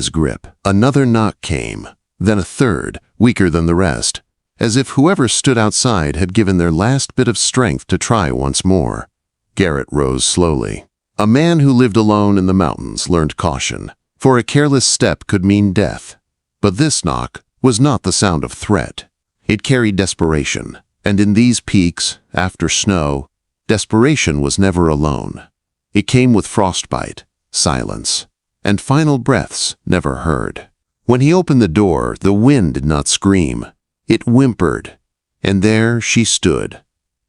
his grip. Another knock came, then a third, weaker than the rest, as if whoever stood outside had given their last bit of strength to try once more. Garrett rose slowly. A man who lived alone in the mountains learned caution, for a careless step could mean death. But this knock was not the sound of threat. It carried desperation, and in these peaks, after snow, desperation was never alone. It came with frostbite, silence, and final breaths never heard. When he opened the door, the wind did not scream. It whimpered, and there she stood,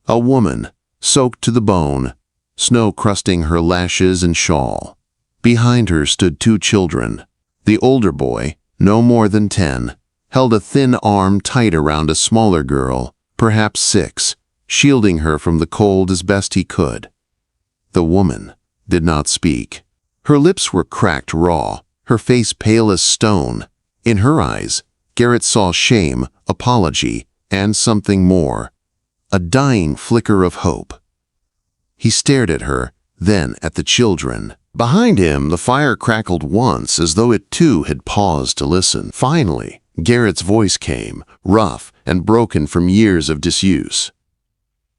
a woman, soaked to the bone, snow crusting her lashes and shawl. Behind her stood 2 children. The older boy, no more than 10, held a thin arm tight around a smaller girl, perhaps 6, shielding her from the cold as best he could. The woman did not speak. Her lips were cracked raw, her face pale as stone. In her eyes, Garrett saw shame, apology, and something more, a dying flicker of hope. He stared at her, then at the children. Behind him, the fire crackled once, as though it too had paused to listen. Finally, Garrett's voice came, rough and broken from years of disuse.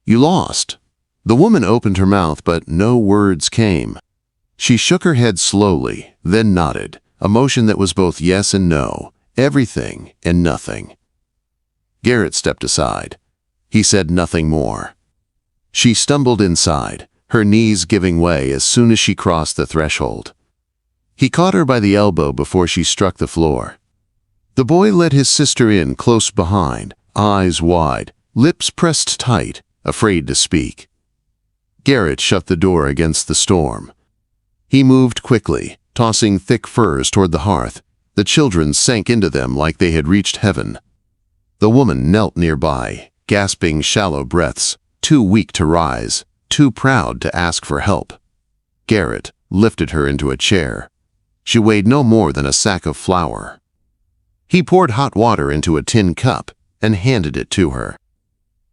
"You lost." The woman opened her mouth, but no words came. She shook her head slowly, then nodded, a motion that was both yes and no, everything and nothing. Garrett stepped aside. He said nothing more. She stumbled inside, her knees giving way as soon as she crossed the threshold. He caught her by the elbow before she struck the floor. The boy led his sister in close behind, eyes wide, lips pressed tight, afraid to speak. Garrett shut the door against the storm. He moved quickly, tossing thick furs toward the hearth. The children sank into them like they had reached heaven. The woman knelt nearby, gasping shallow breaths, too weak to rise, too proud to ask for help. Garrett lifted her into a chair. She weighed no more than a sack of flour. He poured hot water into a tin cup and handed it to her.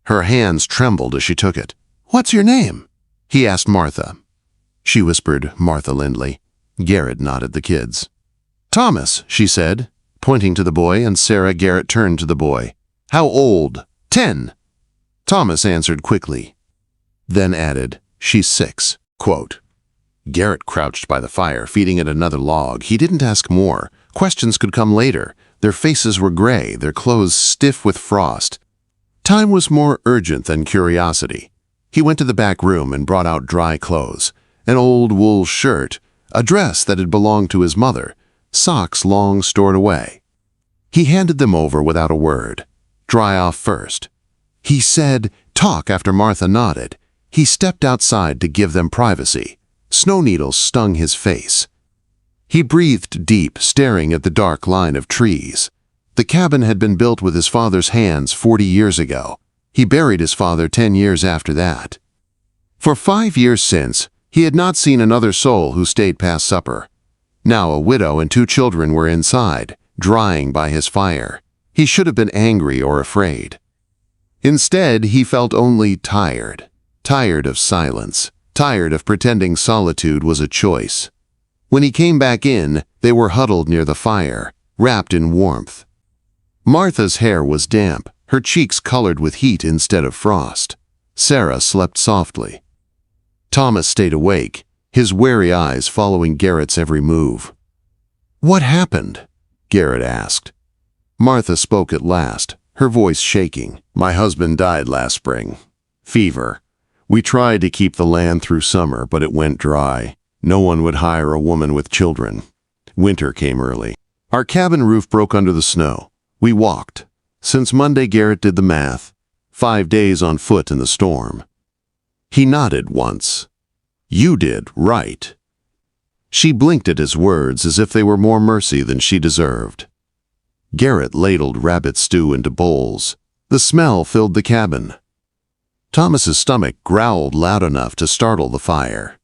Her hands trembled as she took it. "What's your name?" he asked Martha. She whispered, "Martha Lindley." Garrett nodded the kids. "Thomas," she said, pointing to the boy, and Sarah. Garrett turned to the boy. "How old?" 10. Thomas answered quickly, then added, "She's 6. Quote. Garrett crouched by the fire, feeding it another log. He didn't ask more. Questions could come later. Their faces were gray, their clothes stiff with frost. Time was more urgent than curiosity. He went to the back room and brought out dry clothes, an old wool shirt, a dress that had belonged to his mother, socks long stored away. He handed them over without a word. "Dry off first." He said, "Talk," after Martha nodded. He stepped outside to give them privacy. Snow needles stung his face. He breathed deep, staring at the dark line of trees. The cabin had been built with his father's hands 40 years ago. He buried his father 10 years after that. For 5 years since, he had not seen another soul who stayed past supper. Now a widow and 2 children were inside, drying by his fire. He should have been angry or afraid. Instead, he felt only tired. Tired of silence. Tired of pretending solitude was a choice. When he came back in, they were huddled near the fire, wrapped in warmth. Martha's hair was damp, her cheeks colored with heat instead of frost. Sarah slept softly. Thomas stayed awake, his wary eyes following Garrett's every move. "What happened?" Garrett asked. Martha spoke at last, her voice shaking. "My husband died last spring. Fever. We tried to keep the land through summer, but it went dry. No one would hire a woman with children. Winter came early. Our cabin roof broke under the snow. We walked. Since Monday, Garrett did the math. 5 days on foot in the storm." He nodded once. "You did, right." She blinked at his words as if they were more mercy than she deserved. Garrett ladled rabbit stew into bowls. The smell filled the cabin. Thomas's stomach growled loud enough to startle the fire.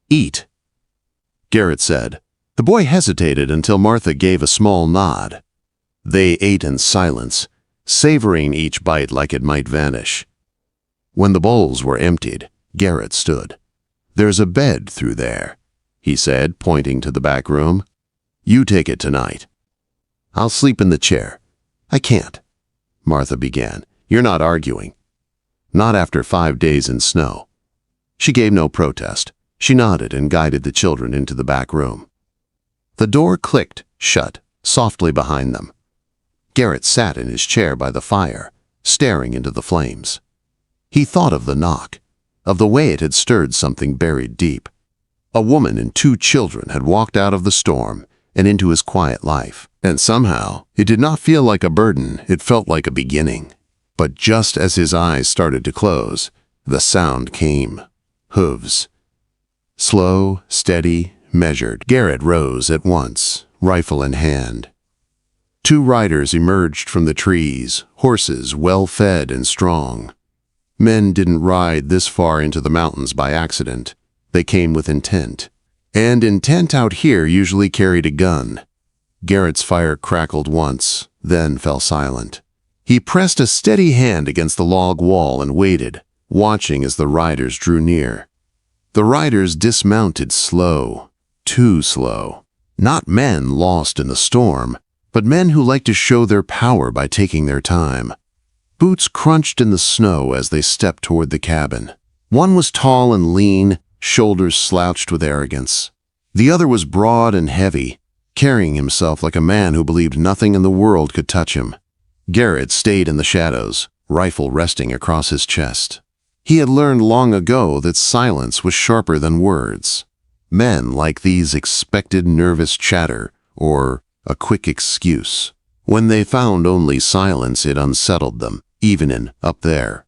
"Eat," Garrett said. The boy hesitated until Martha gave a small nod. They ate in silence, savoring each bite like it might vanish. When the bowls were emptied, Garrett stood. "There's a bed through there," he said, pointing to the back room. You take it tonight." "I'll sleep in the chair." "I can't," Martha began. "You're not arguing." "Not after 5 days in snow." She gave no protest. She nodded and guided the children into the back room. The door clicked shut softly behind them. Garrett sat in his chair by the fire, staring into the flames. He thought of the knock, of the way it had stirred something buried deep. A woman and 2 children had walked out of the storm and into his quiet life, and somehow it did not feel like a burden, it felt like a beginning. But just as his eyes started to close, the sound came. Hooves. Slow, steady, measured. Garrett rose at once, rifle in hand. 2 riders emerged from the trees, horses well-fed and strong. Men didn't ride this far into the mountains by accident. They came with intent. And intent out here usually carried a gun. Garrett's fire crackled once, then fell silent. He pressed a steady hand against the log wall and waited, watching as the riders drew near. The riders dismounted slow, too slow. Not men lost in the storm, but men who like to show their power by taking their time. Boots crunched in the snow as they stepped toward the cabin. One was tall and lean, shoulders slouched with arrogance. The other was broad and heavy, carrying himself like a man who believed nothing in the world could touch him. Garrett stayed in the shadows, rifle resting across his chest. He had learned long ago that silence was sharper than words. Men like these expected nervous chatter or a quick excuse. When they found only silence, it unsettled them, even in up there.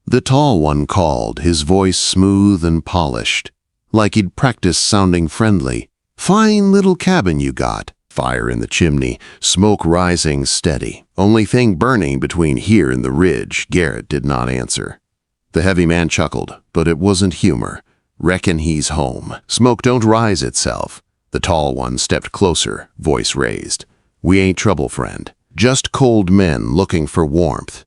The tall one called, his voice smooth and polished, like he'd practiced sounding friendly. "Fine little cabin you got." Fire in the chimney, smoke rising steady. Only thing burning between here and the ridge. Garrett did not answer. The heavy man chuckled, but it wasn't humor. "Reckon he's home. Smoke don't rise itself." The tall one stepped closer, voice raised. "We ain't trouble, friend. Just cold men looking for warmth."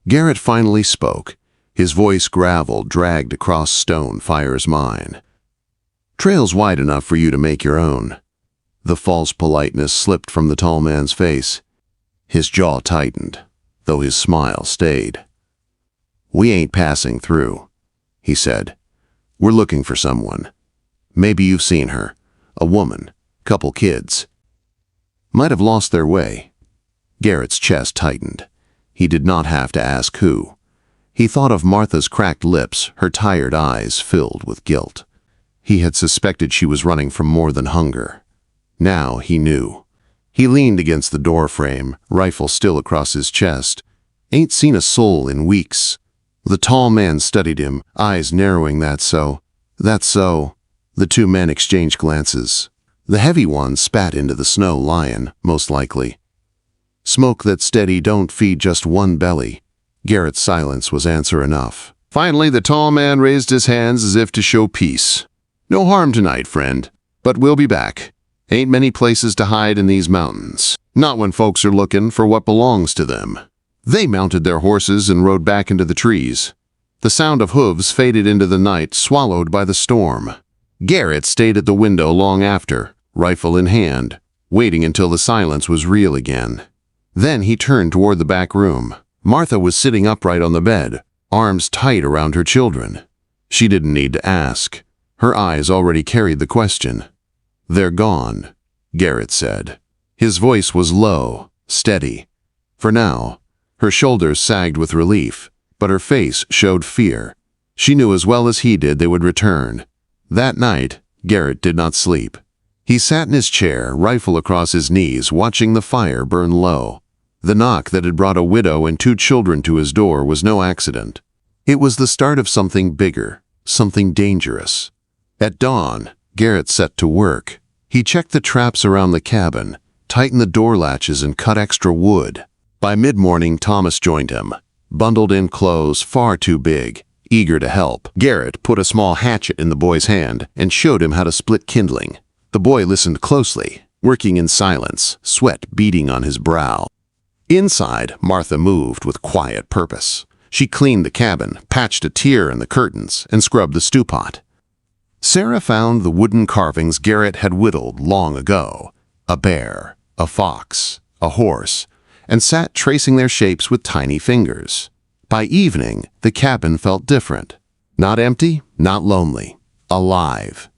Garrett finally spoke. His voice gravel dragged across stone fire's mine. "Trail's wide enough for you to make your own." The false politeness slipped from the tall man's face. His jaw tightened, though his smile stayed. "We ain't passing through," he said. "We're looking for someone. Maybe you've seen her. A woman, couple kids. Might have lost their way." Garrett's chest tightened. He did not have to ask who. He thought of Martha's cracked lips, her tired eyes filled with guilt. He had suspected she was running from more than hunger. Now he knew. He leaned against the door frame, rifle still across his chest. "Ain't seen a soul in weeks." The tall man studied him, eyes narrowing. "That's so." The 2 men exchanged glances. The heavy one spat into the snow. "Lion, most likely." "Smoke that steady don't feed just one belly." Garrett's silence was answer enough. Finally, the tall man raised his hands as if to show peace. "No harm tonight, friend, but we'll be back. Ain't many places to hide in these mountains. Not when folks are looking for what belongs to them." They mounted their horses and rode back into the trees. The sound of hooves faded into the night, swallowed by the storm. Garrett stayed at the window long after, rifle in hand, waiting until the silence was real again. Then he turned toward the back room. Martha was sitting upright on the bed, arms tight around her children. She didn't need to ask. Her eyes already carried the question. "They're gone," Garrett said. His voice was low, steady. For now, her shoulders sagged with relief, but her face showed fear. She knew as well as he did they would return. That night, Garrett did not sleep. He sat in his chair, rifle across his knees, watching the fire burn low. The knock that had brought a widow and 2 children to his door was no accident. It was the start of something bigger, something dangerous. At dawn, Garrett set to work. He checked the traps around the cabin, tightened the door latches, and cut extra wood. By mid-morning, Thomas joined him, bundled in clothes far too big, eager to help. Garrett put a small hatchet in the boy's hand and showed him how to split kindling. The boy listened closely, working in silence, sweat beading on his brow. Inside, Martha moved with quiet purpose. She cleaned the cabin, patched a tear in the curtains, and scrubbed the stew pot. Sarah found the wooden carvings Garrett had whittled long ago. A bear, a fox, a horse, and sat tracing their shapes with tiny fingers. By evening, the cabin felt different. Not empty, not lonely. Alive.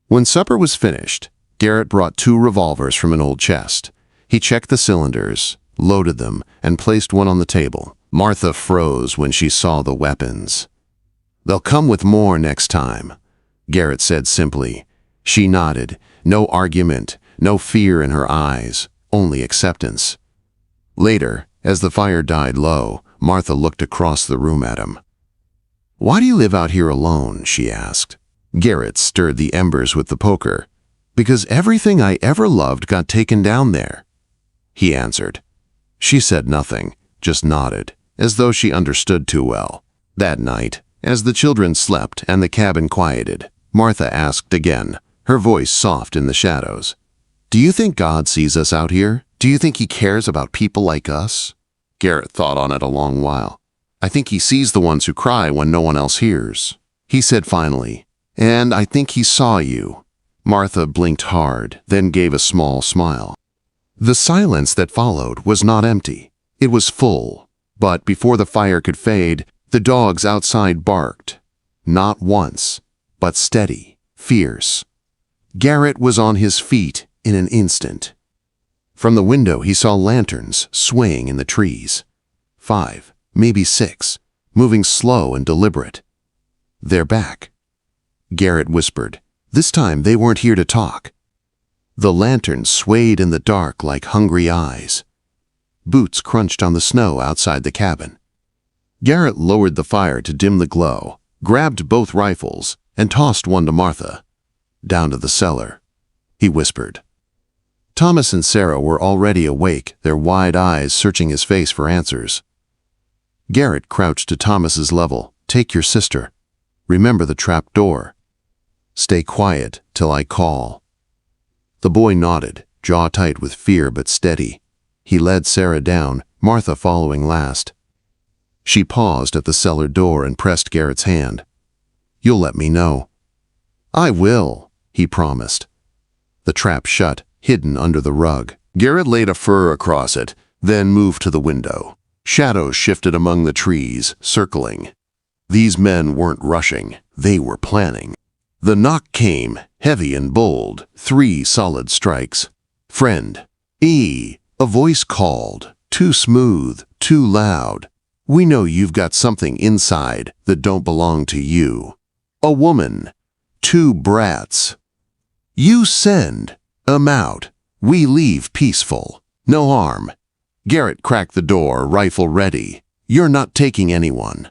When supper was finished, Garrett brought 2 revolvers from an old chest. He checked the cylinders, loaded them, and placed one on the table. Martha froze when she saw the weapons. "They'll come with more next time," Garrett said simply. She nodded. No argument, no fear in her eyes, only acceptance. Later, as the fire died low, Martha looked across the room at him. "Why do you live out here alone?" she asked. Garrett stirred the embers with the poker. "Because everything I ever loved got taken down there," he answered. She said nothing, just nodded, as though she understood too well. That night, as the children slept and the cabin quieted, Martha asked again, her voice soft in the shadows. "Do you think God sees us out here? Do you think he cares about people like us?" Garrett thought on it a long while. "I think he sees the ones who cry when no one else hears," he said finally. "And I think he saw you." Martha blinked hard, then gave a small smile. The silence that followed was not empty. It was full. But before the fire could fade, the dogs outside barked. Not once, but steady, fierce. Garrett was on his feet in an instant. From the window he saw lanterns swaying in the trees. 5, maybe 6, moving slow and deliberate. "They're back," Garrett whispered. This time they weren't here to talk. The lanterns swayed in the dark like hungry eyes. Boots crunched on the snow outside the cabin. Garrett lowered the fire to dim the glow, grabbed both rifles, and tossed one to Martha. "Down to the cellar," he whispered. Thomas and Sarah were already awake, their wide eyes searching his face for answers. Garrett crouched to Thomas's level. "Take your sister. Remember the trap door. Stay quiet till I call." The boy nodded, jaw tight with fear but steady. He led Sarah down, Martha following last. She paused at the cellar door and pressed Garrett's hand. "You'll let me know." "I will," he promised. The trap shut, hidden under the rug. Garrett laid a fur across it, then moved to the window. Shadows shifted among the trees, circling. These men weren't rushing, they were planning. The knock came, heavy and bold, 3 solid strikes. "Friend." A voice called, too smooth, too loud. "We know you've got something inside that don't belong to you." A woman. 2 brats. "You send 'em out. We leave peaceful. No harm." Garrett cracked the door, rifle ready. "You're not taking anyone."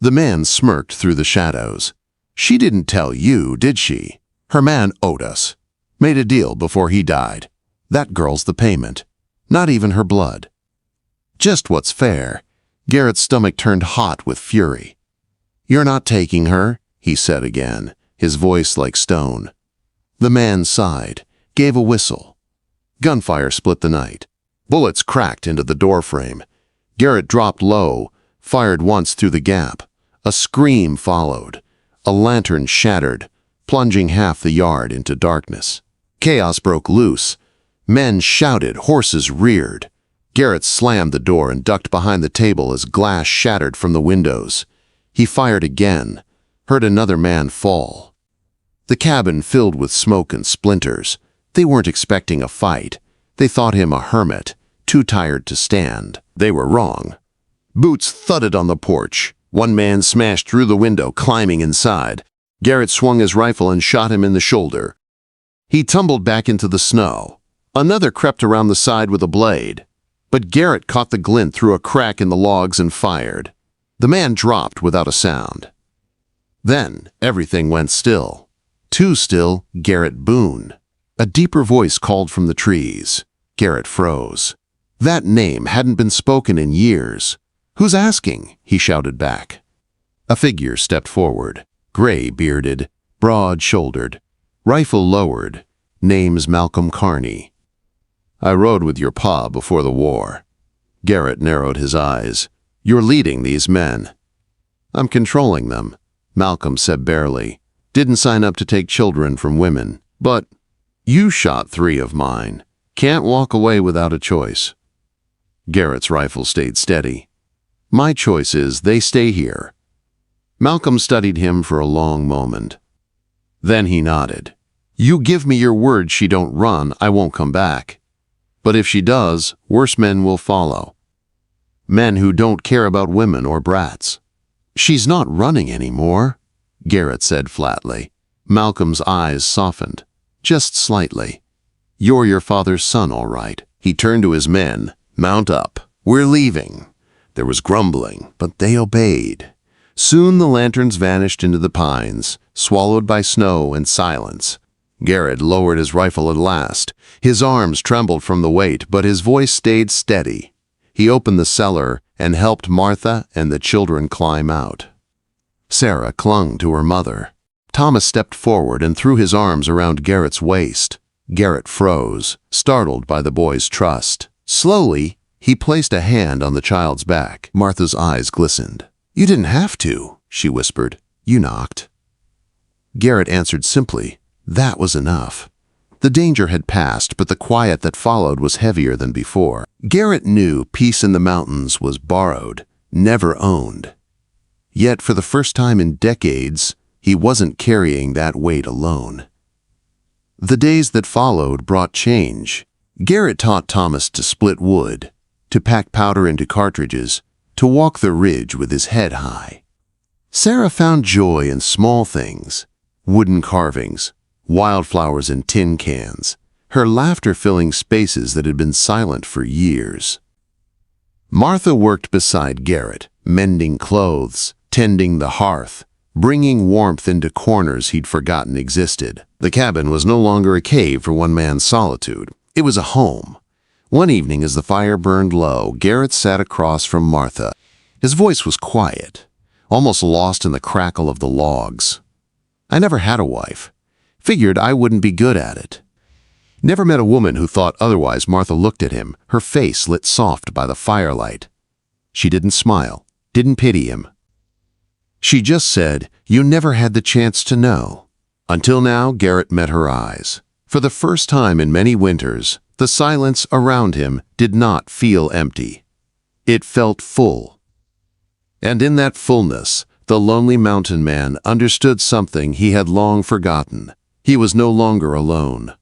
The man smirked through the shadows. "She didn't tell you, did she? Her man owed us. Made a deal before he died. That girl's the payment. Not even her blood." "Just what's fair." Garrett's stomach turned hot with fury. "You're not taking her," he said again, his voice like stone. The man sighed, gave a whistle. Gunfire split the night. Bullets cracked into the doorframe. Garrett dropped low, fired once through the gap. A scream followed. A lantern shattered, plunging half the yard into darkness. Chaos broke loose. Men shouted, horses reared. Garrett slammed the door and ducked behind the table as glass shattered from the windows. He fired again, heard another man fall. The cabin filled with smoke and splinters. They weren't expecting a fight. They thought him a hermit, too tired to stand. They were wrong. Boots thudded on the porch. One man smashed through the window, climbing inside. Garrett swung his rifle and shot him in the shoulder. He tumbled back into the snow. Another crept around the side with a blade. But Garrett caught the glint through a crack in the logs and fired. The man dropped without a sound. Then everything went still. Too still, Garrett Boon. A deeper voice called from the trees. Garrett froze. That name hadn't been spoken in years. "Who's asking?" he shouted back. A figure stepped forward, gray-bearded, broad-shouldered, rifle lowered. Name's Malcolm Carney. "I rode with your pa before the war." Garrett narrowed his eyes. "You're leading these men." "I'm controlling them," Malcolm said barely. "Didn't sign up to take children from women. But You shot 3 of mine. Can't walk away without a choice. Garrett's rifle stayed steady. My choice is they stay here. Malcolm studied him for a long moment. Then he nodded. You give me your word she don't run, I won't come back. But if she does, worse men will follow. Men who don't care about women or brats. She's not running anymore, Garrett said flatly. Malcolm's eyes softened, just slightly. You're your father's son, all right. He turned to his men. Mount up. We're leaving. There was grumbling, but they obeyed. Soon the lanterns vanished into the pines, swallowed by snow and silence. Garrett lowered his rifle at last. His arms trembled from the weight, but his voice stayed steady. He opened the cellar and helped Martha and the children climb out. Sarah clung to her mother. Thomas stepped forward and threw his arms around Garrett's waist. Garrett froze, startled by the boy's trust. Slowly, he placed a hand on the child's back. Martha's eyes glistened. You didn't have to, she whispered. You knocked. Garrett answered simply, that was enough. The danger had passed, but the quiet that followed was heavier than before. Garrett knew peace in the mountains was borrowed, never owned. Yet for the first time in decades, he wasn't carrying that weight alone. The days that followed brought change. Garrett taught Thomas to split wood, to pack powder into cartridges, to walk the ridge with his head high. Sarah found joy in small things, wooden carvings, wildflowers in tin cans, her laughter filling spaces that had been silent for years. Martha worked beside Garrett, mending clothes, tending the hearth, bringing warmth into corners he'd forgotten existed. The cabin was no longer a cave for one man's solitude. It was a home. One evening as the fire burned low, Garrett sat across from Martha. His voice was quiet, almost lost in the crackle of the logs. I never had a wife. Figured I wouldn't be good at it. Never met a woman who thought otherwise. Martha looked at him, her face lit soft by the firelight. She didn't smile, didn't pity him. She just said, you never had the chance to know. Until now, Garrett met her eyes. For the first time in many winters, the silence around him did not feel empty. It felt full. And in that fullness, the lonely mountain man understood something he had long forgotten. He was no longer alone.